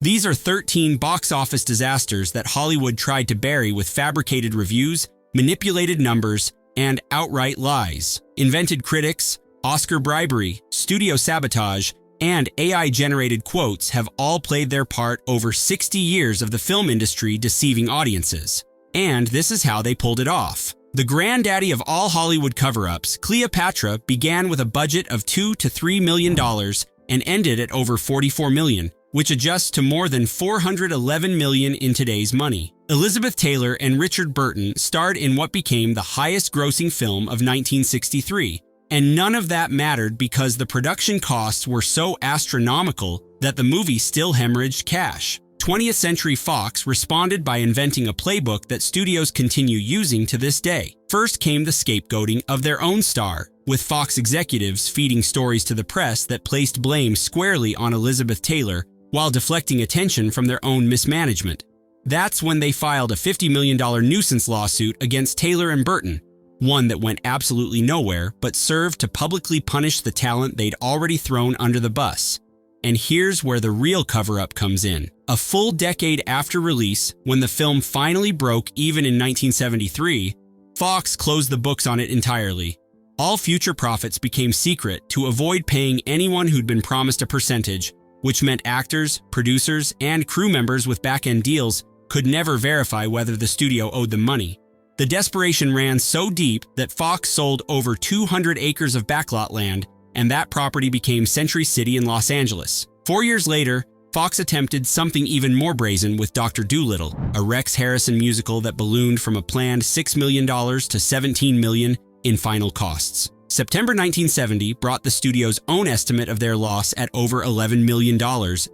These are 13 box office disasters that Hollywood tried to bury with fabricated reviews, manipulated numbers, and outright lies. Invented critics, Oscar bribery, studio sabotage, and AI-generated quotes have all played their part over 60 years of the film industry deceiving audiences. And this is how they pulled it off. The granddaddy of all Hollywood cover-ups, Cleopatra, began with a budget of $2 to $3 million and ended at over $44 million, which adjusts to more than $411 million in today's money. Elizabeth Taylor and Richard Burton starred in what became the highest-grossing film of 1963, and none of that mattered because the production costs were so astronomical that the movie still hemorrhaged cash. 20th Century Fox responded by inventing a playbook that studios continue using to this day. First came the scapegoating of their own star, with Fox executives feeding stories to the press that placed blame squarely on Elizabeth Taylor while deflecting attention from their own mismanagement. That's when they filed a $50 million nuisance lawsuit against Taylor and Burton, one that went absolutely nowhere but served to publicly punish the talent they'd already thrown under the bus. And here's where the real cover-up comes in. A full decade after release, when the film finally broke even in 1973, Fox closed the books on it entirely. All future profits became secret to avoid paying anyone who'd been promised a percentage, which meant actors, producers, and crew members with back-end deals could never verify whether the studio owed them money. The desperation ran so deep that Fox sold over 200 acres of backlot land, and that property became Century City in Los Angeles. 4 years later, Fox attempted something even more brazen with Dr. Dolittle, a Rex Harrison musical that ballooned from a planned $6 million to $17 million in final costs. September 1970 brought the studio's own estimate of their loss at over $11 million,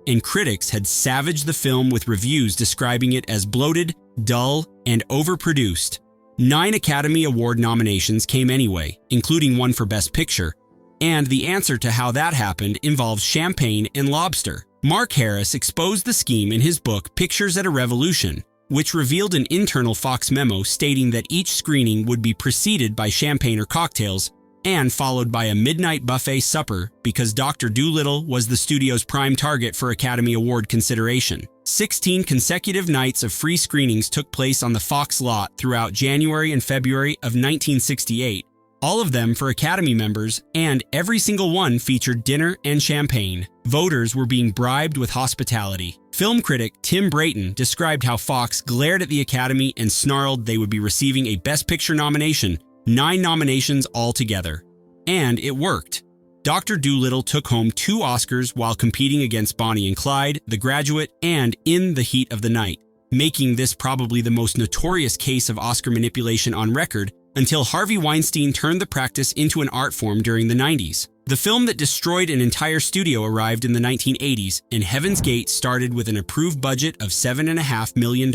and critics had savaged the film with reviews describing it as bloated, dull, and overproduced. 9 Academy Award nominations came anyway, including one for Best Picture, and the answer to how that happened involves champagne and lobster. Mark Harris exposed the scheme in his book Pictures at a Revolution, which revealed an internal Fox memo stating that each screening would be preceded by champagne or cocktails and followed by a midnight buffet supper because Dr. Dolittle was the studio's prime target for Academy Award consideration. 16 consecutive nights of free screenings took place on the Fox lot throughout January and February of 1968, all of them for Academy members, and every single one featured dinner and champagne. Voters were being bribed with hospitality. Film critic Tim Brayton described how Fox glared at the Academy and snarled they would be receiving a Best Picture nomination, 9 nominations altogether. And it worked. Dr. Dolittle took home 2 Oscars while competing against Bonnie and Clyde, The Graduate, and In the Heat of the Night, making this probably the most notorious case of Oscar manipulation on record until Harvey Weinstein turned the practice into an art form during the 90s. The film that destroyed an entire studio arrived in the 1980s, and Heaven's Gate started with an approved budget of $7.5 million.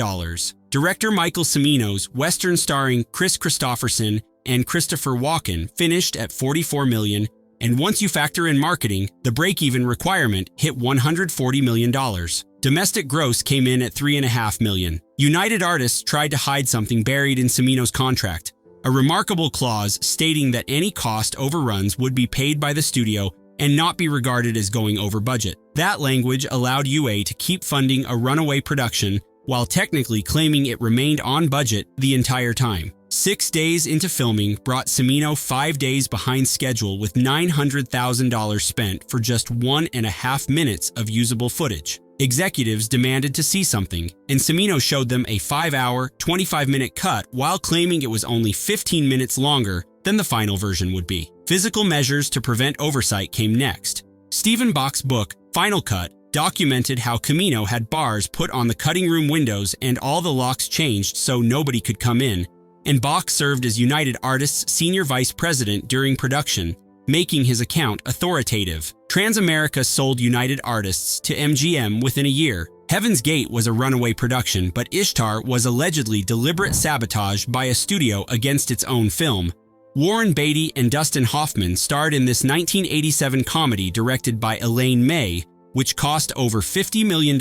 Director Michael Cimino's Western starring Chris Christopherson and Christopher Walken finished at $44 million, and once you factor in marketing, the break-even requirement hit $140 million. Domestic gross came in at $3.5 million. United Artists tried to hide something buried in Cimino's contract, a remarkable clause stating that any cost overruns would be paid by the studio and not be regarded as going over budget. That language allowed UA to keep funding a runaway production while technically claiming it remained on budget the entire time. 6 days into filming brought Cimino 5 days behind schedule with $900,000 spent for just 1.5 minutes of usable footage. Executives demanded to see something, and Cimino showed them a 5-hour, 25-minute cut while claiming it was only 15 minutes longer than the final version would be. Physical measures to prevent oversight came next. Stephen Bach's book, Final Cut, documented how Cimino had bars put on the cutting room windows and all the locks changed so nobody could come in, and Bach served as United Artists' senior vice president during production, making his account authoritative. Transamerica sold United Artists to MGM within a year. Heaven's Gate was a runaway production, but Ishtar was allegedly deliberate sabotage by a studio against its own film. Warren Beatty and Dustin Hoffman starred in this 1987 comedy directed by Elaine May, which cost over $50 million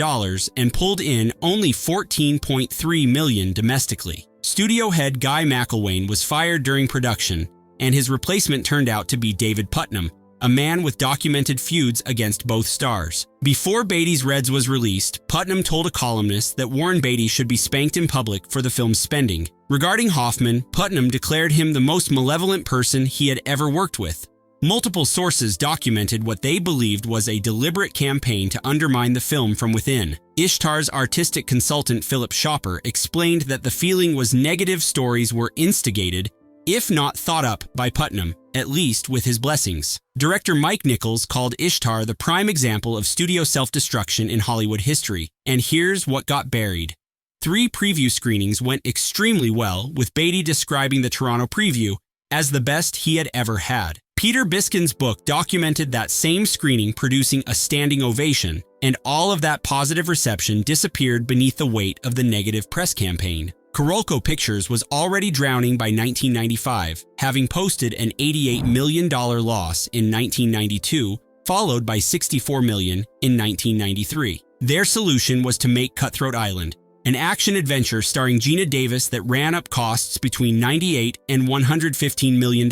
and pulled in only $14.3 million domestically. Studio head Guy McElwain was fired during production, and his replacement turned out to be David Putnam, a man with documented feuds against both stars. Before Beatty's Reds was released, Putnam told a columnist that Warren Beatty should be spanked in public for the film's spending. Regarding Hoffman, Putnam declared him the most malevolent person he had ever worked with. Multiple sources documented what they believed was a deliberate campaign to undermine the film from within. Ishtar's artistic consultant Philip Shopper explained that the feeling was negative stories were instigated, if not thought up, by Putnam, at least with his blessings. Director Mike Nichols called Ishtar the prime example of studio self-destruction in Hollywood history, and here's what got buried. 3 preview screenings went extremely well, with Beatty describing the Toronto preview as the best he had ever had. Peter Biskin's book documented that same screening producing a standing ovation, and all of that positive reception disappeared beneath the weight of the negative press campaign. Carolco Pictures was already drowning by 1995, having posted an $88 million loss in 1992, followed by $64 million in 1993. Their solution was to make Cutthroat Island, an action-adventure starring Gina Davis that ran up costs between $98 and $115 million.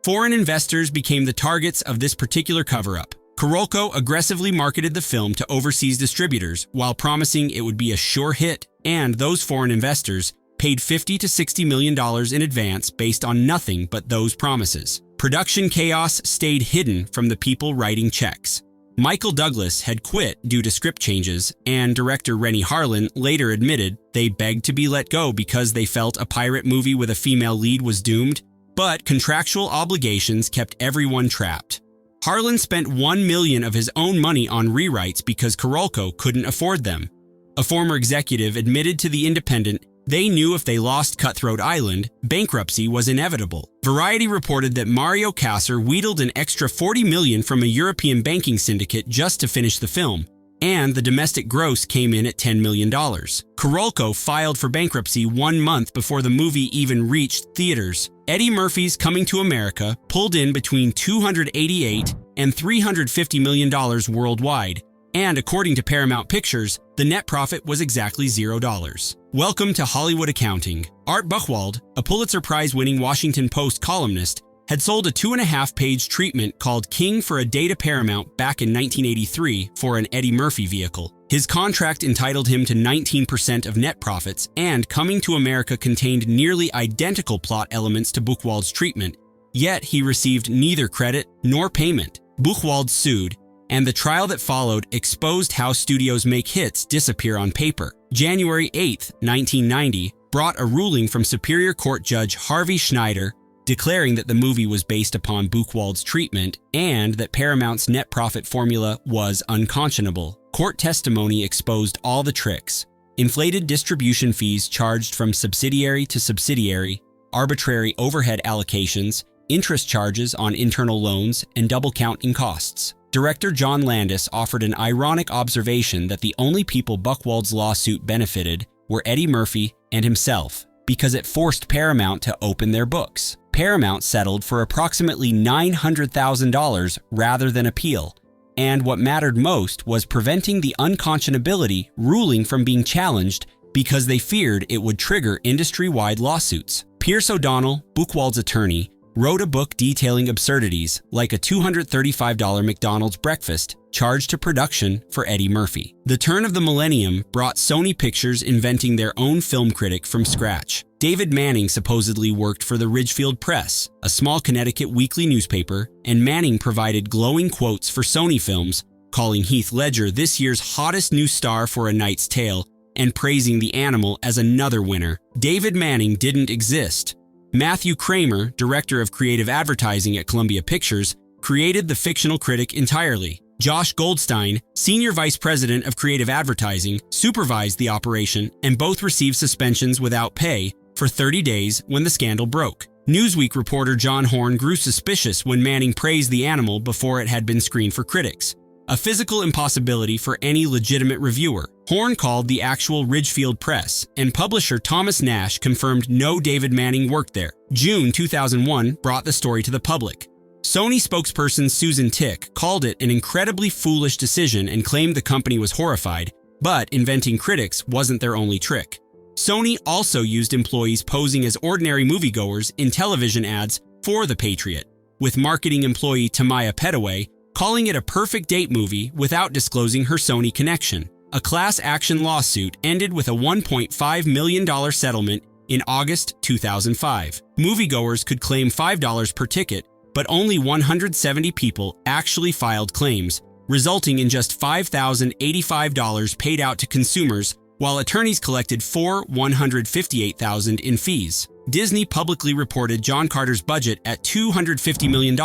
Foreign investors became the targets of this particular cover-up. Carolco aggressively marketed the film to overseas distributors while promising it would be a sure hit, and those foreign investors paid $50 to $60 million in advance based on nothing but those promises. Production chaos stayed hidden from the people writing checks. Michael Douglas had quit due to script changes, and director Rennie Harlan later admitted they begged to be let go because they felt a pirate movie with a female lead was doomed, but contractual obligations kept everyone trapped. Harlan spent $1 million of his own money on rewrites because Carolco couldn't afford them. A former executive admitted to The Independent they knew if they lost Cutthroat Island, bankruptcy was inevitable. Variety reported that Mario Kassar wheedled an extra $40 million from a European banking syndicate just to finish the film, and the domestic gross came in at $10 million. Carolco filed for bankruptcy 1 month before the movie even reached theaters. Eddie Murphy's Coming to America pulled in between $288 and $350 million worldwide, and according to Paramount Pictures, the net profit was exactly $0. Welcome to Hollywood accounting. Art Buchwald, a Pulitzer Prize-winning Washington Post columnist, had sold a 2.5-page treatment called King for a Day to Paramount back in 1983 for an Eddie Murphy vehicle. His contract entitled him to 19% of net profits, and Coming to America contained nearly identical plot elements to Buchwald's treatment, yet he received neither credit nor payment. Buchwald sued, and the trial that followed exposed how studios make hits disappear on paper. January 8, 1990, brought a ruling from Superior Court Judge Harvey Schneider declaring that the movie was based upon Buchwald's treatment and that Paramount's net profit formula was unconscionable. Court testimony exposed all the tricks: inflated distribution fees charged from subsidiary to subsidiary, arbitrary overhead allocations, interest charges on internal loans, and double counting costs. Director John Landis offered an ironic observation that the only people Buchwald's lawsuit benefited were Eddie Murphy and himself, because it forced Paramount to open their books. Paramount settled for approximately $900,000 rather than appeal, and what mattered most was preventing the unconscionability ruling from being challenged because they feared it would trigger industry-wide lawsuits. Pierce O'Donnell, Buchwald's attorney, wrote a book detailing absurdities like a $235 McDonald's breakfast charged to production for Eddie Murphy. The turn of the millennium brought Sony Pictures inventing their own film critic from scratch. David Manning supposedly worked for the Ridgefield Press, a small Connecticut weekly newspaper, and Manning provided glowing quotes for Sony films, calling Heath Ledger this year's hottest new star for A Knight's Tale and praising The Animal as another winner. David Manning didn't exist. Matthew Kramer, director of creative advertising at Columbia Pictures, created the fictional critic entirely. Josh Goldstein, senior vice president of creative advertising, supervised the operation, and both received suspensions without pay for 30 days when the scandal broke. Newsweek reporter John Horn grew suspicious when Manning praised The Animal before it had been screened for critics, a physical impossibility for any legitimate reviewer. Horn called the actual Ridgefield Press, and publisher Thomas Nash confirmed no David Manning worked there. June 2001 brought the story to the public. Sony spokesperson Susan Tick called it an incredibly foolish decision and claimed the company was horrified, but inventing critics wasn't their only trick. Sony also used employees posing as ordinary moviegoers in television ads for The Patriot. with marketing employee Tamaya Petaway calling it a perfect date movie without disclosing her Sony connection. A class action lawsuit ended with a $1.5 million settlement in August 2005. Moviegoers could claim $5 per ticket, but only 170 people actually filed claims, resulting in just $5,085 paid out to consumers, while attorneys collected $158,000 in fees. Disney publicly reported John Carter's budget at $250 million.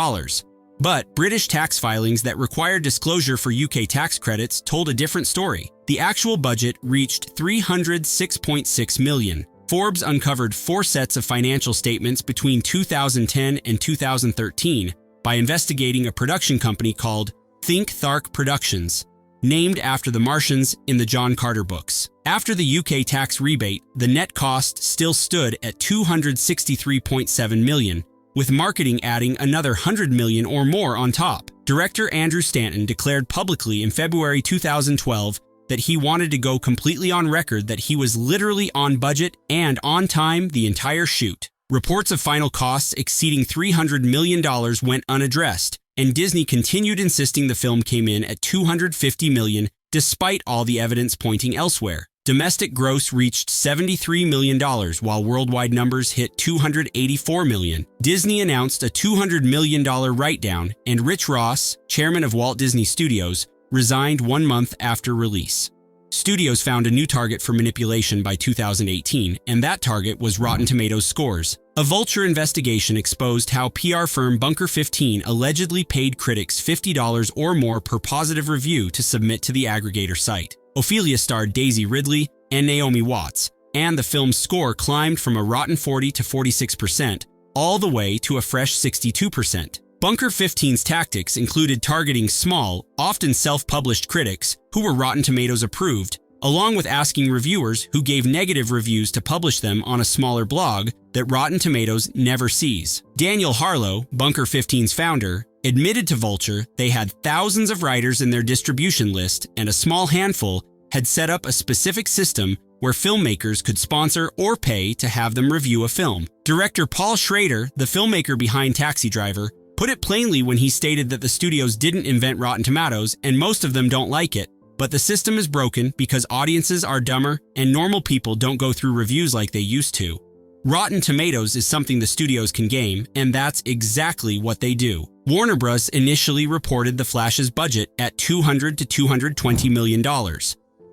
But British tax filings that required disclosure for UK tax credits told a different story. The actual budget reached $306.6 million. Forbes uncovered 4 sets of financial statements between 2010 and 2013 by investigating a production company called Think Thark Productions, named after the Martians in the John Carter books. After the UK tax rebate, the net cost still stood at $263.7 million, with marketing adding another $100 million or more on top. Director Andrew Stanton declared publicly in February 2012 that he wanted to go completely on record that he was literally on budget and on time the entire shoot. Reports of final costs exceeding $300 million went unaddressed, and Disney continued insisting the film came in at $250 million despite all the evidence pointing elsewhere. Domestic gross reached $73 million, while worldwide numbers hit $284 million. Disney announced a $200 million write-down, and Rich Ross, chairman of Walt Disney Studios, resigned 1 month after release. Studios found a new target for manipulation by 2018, and that target was Rotten Tomatoes scores. A Vulture investigation exposed how PR firm Bunker 15 allegedly paid critics $50 or more per positive review to submit to the aggregator site. Ophelia starred Daisy Ridley and Naomi Watts, and the film's score climbed from a rotten 40 to 46%, all the way to a fresh 62%. Bunker 15's tactics included targeting small, often self-published critics who were Rotten Tomatoes approved, along with asking reviewers who gave negative reviews to publish them on a smaller blog that Rotten Tomatoes never sees. Daniel Harlow, Bunker 15's founder, admitted to Vulture they had thousands of writers in their distribution list, and a small handful had set up a specific system where filmmakers could sponsor or pay to have them review a film. Director Paul Schrader, the filmmaker behind Taxi Driver, put it plainly when he stated that the studios didn't invent Rotten Tomatoes and most of them don't like it, but the system is broken because audiences are dumber and normal people don't go through reviews like they used to. Rotten Tomatoes is something the studios can game, and that's exactly what they do. Warner Bros. Initially reported The Flash's budget at $200 to $220 million,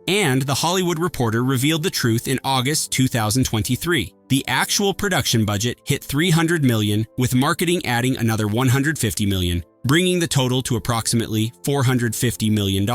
and The Hollywood Reporter revealed the truth in August 2023. The actual production budget hit $300 million, with marketing adding another $150 million, bringing the total to approximately $450 million.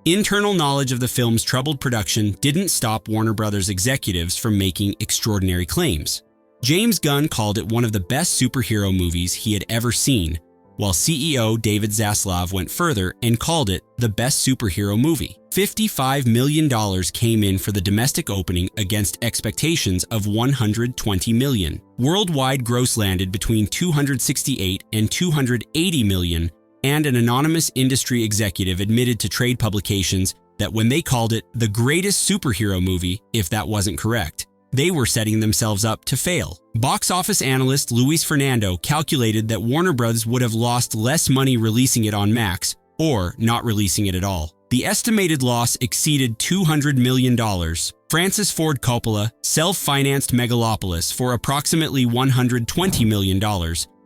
Internal knowledge of the film's troubled production didn't stop Warner Bros. Executives from making extraordinary claims. James Gunn called it one of the best superhero movies he had ever seen, while CEO David Zaslav went further and called it the best superhero movie. $55 million came in for the domestic opening against expectations of $120 million. Worldwide gross landed between $268 and $280 million, and an anonymous industry executive admitted to trade publications that when they called it the greatest superhero movie, if that wasn't correct, they were setting themselves up to fail. Box office analyst Luis Fernando calculated that Warner Bros. Would have lost less money releasing it on Max or not releasing it at all. The estimated loss exceeded $200 million. Francis Ford Coppola self-financed Megalopolis for approximately $120 million,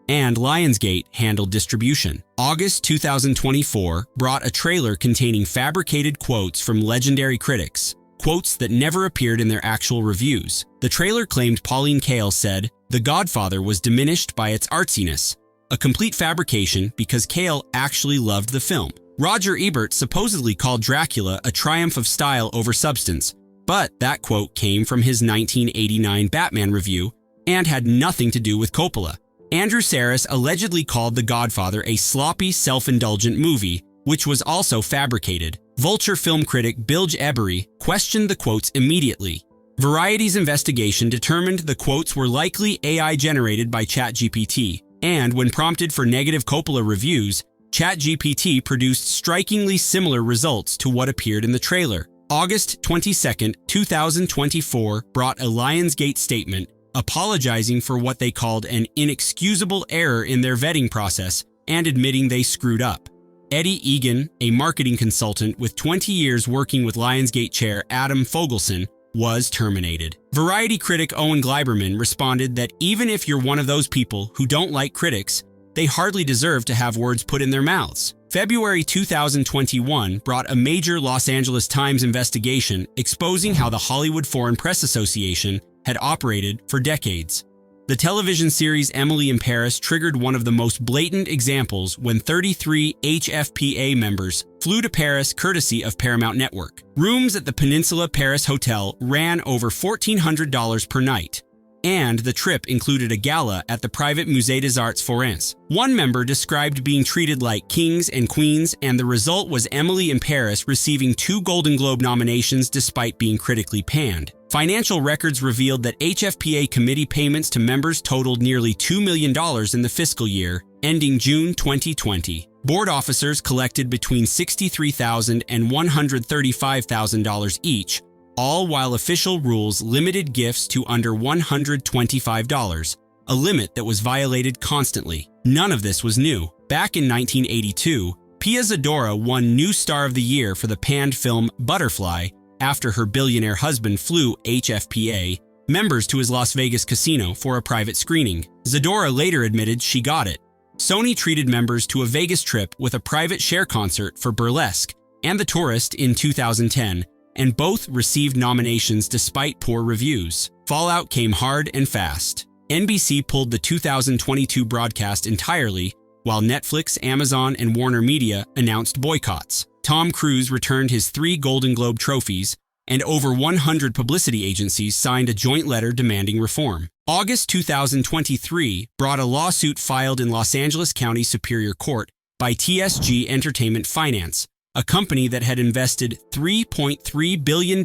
and Lionsgate handled distribution. August 2024 brought a trailer containing fabricated quotes from legendary critics, quotes that never appeared in their actual reviews. The trailer claimed Pauline Kael said, "The Godfather was diminished by its artsiness," a complete fabrication because Kael actually loved the film. Roger Ebert supposedly called Dracula a triumph of style over substance, but that quote came from his 1989 Batman review and had nothing to do with Coppola. Andrew Sarris allegedly called The Godfather a sloppy, self-indulgent movie, which was also fabricated. Vulture film critic Bilge Ebbery questioned the quotes immediately. Variety's investigation determined the quotes were likely AI generated by ChatGPT, and when prompted for negative Coppola reviews, ChatGPT produced strikingly similar results to what appeared in the trailer. August 22, 2024 brought a Lionsgate statement apologizing for what they called an inexcusable error in their vetting process and admitting they screwed up. Eddie Egan, a marketing consultant with 20 years working with Lionsgate chair Adam Fogelson, was terminated. Variety critic Owen Gleiberman responded that even if you're one of those people who don't like critics, they hardly deserve to have words put in their mouths. February 2021 brought a major Los Angeles Times investigation exposing how the Hollywood Foreign Press Association had operated for decades. The television series Emily in Paris triggered one of the most blatant examples when 33 HFPA members flew to Paris courtesy of Paramount Network. Rooms at the Peninsula Paris Hotel ran over $1,400 per night, and the trip included a gala at the private Musée des Arts Forense. One member described being treated like kings and queens, and the result was Emily in Paris receiving 2 Golden Globe nominations despite being critically panned. Financial records revealed that HFPA committee payments to members totaled nearly $2 million in the fiscal year, ending June 2020. Board officers collected between $63,000 and $135,000 each, all while official rules limited gifts to under $125, a limit that was violated constantly. None of this was new. Back in 1982, Pia Zadora won New Star of the Year for the panned film Butterfly after her billionaire husband flew HFPA members to his Las Vegas casino for a private screening. Zadora later admitted she got it. Sony treated members to a Vegas trip with a private share concert for Burlesque and The Tourist in 2010, and both received nominations despite poor reviews. Fallout came hard and fast. NBC pulled the 2022 broadcast entirely, while Netflix, Amazon, and Warner Media announced boycotts. Tom Cruise returned his 3 Golden Globe trophies, and over 100 publicity agencies signed a joint letter demanding reform. August 2023 brought a lawsuit filed in Los Angeles County Superior Court by TSG Entertainment Finance, a company that had invested $3.3 billion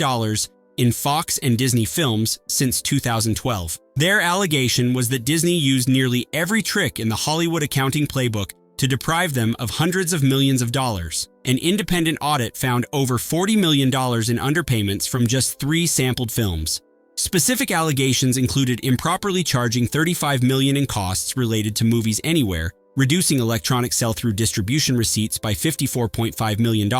in Fox and Disney films since 2012. Their allegation was that Disney used nearly every trick in the Hollywood accounting playbook to deprive them of hundreds of millions of dollars. An independent audit found over $40 million in underpayments from just 3 sampled films. Specific allegations included improperly charging $35 million in costs related to Movies Anywhere, reducing electronic sell-through distribution receipts by $54.5 million,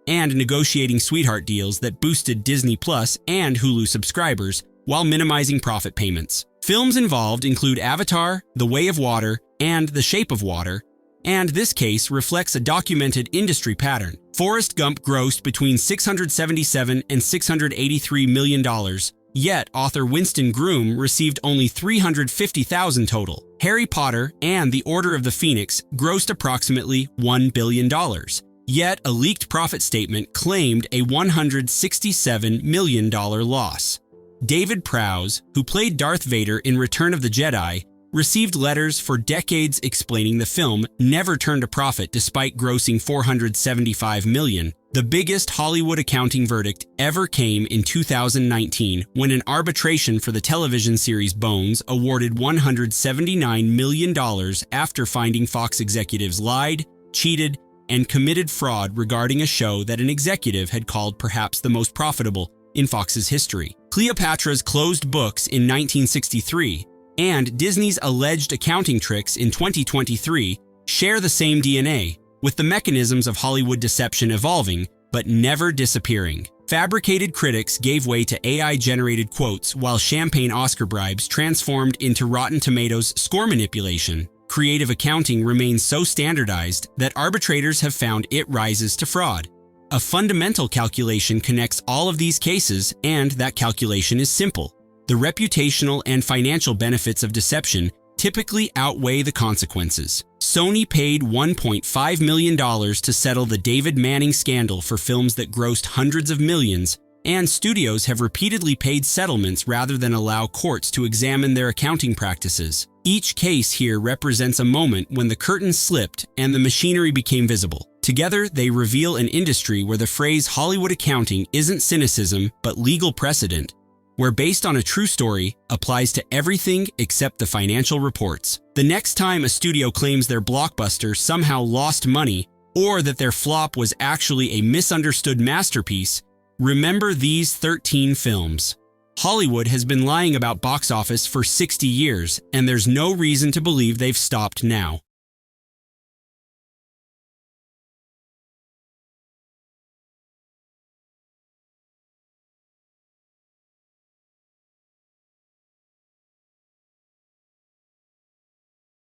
and negotiating sweetheart deals that boosted Disney Plus and Hulu subscribers while minimizing profit payments. Films involved include Avatar, The Way of Water, and The Shape of Water, and this case reflects a documented industry pattern. Forrest Gump grossed between $677 and $683 million, yet author Winston Groom received only $350,000 total. Harry Potter and The Order of the Phoenix grossed approximately $1 billion, yet a leaked profit statement claimed a $167 million loss. David Prowse, who played Darth Vader in Return of the Jedi, received letters for decades explaining the film never turned a profit despite grossing $475 million. The biggest Hollywood accounting verdict ever came in 2019 when an arbitration for the television series Bones awarded $179 million after finding Fox executives lied, cheated, and committed fraud regarding a show that an executive had called perhaps the most profitable in Fox's history. Cleopatra's closed books in 1963 and Disney's alleged accounting tricks in 2023 share the same DNA, with the mechanisms of Hollywood deception evolving but never disappearing. Fabricated critics gave way to AI-generated quotes while champagne Oscar bribes transformed into Rotten Tomatoes score manipulation. Creative accounting remains so standardized that arbitrators have found it rises to fraud. A fundamental calculation connects all of these cases, and that calculation is simple. The reputational and financial benefits of deception typically outweigh the consequences. Sony paid $1.5 million to settle the David Manning scandal for films that grossed hundreds of millions, and studios have repeatedly paid settlements rather than allow courts to examine their accounting practices. Each case here represents a moment when the curtain slipped and the machinery became visible. Together, they reveal an industry where the phrase Hollywood accounting isn't cynicism but legal precedent, where based on a true story applies to everything except the financial reports. The next time a studio claims their blockbuster somehow lost money or that their flop was actually a misunderstood masterpiece, remember these 13 films. Hollywood has been lying about box office for 60 years, and there's no reason to believe they've stopped now.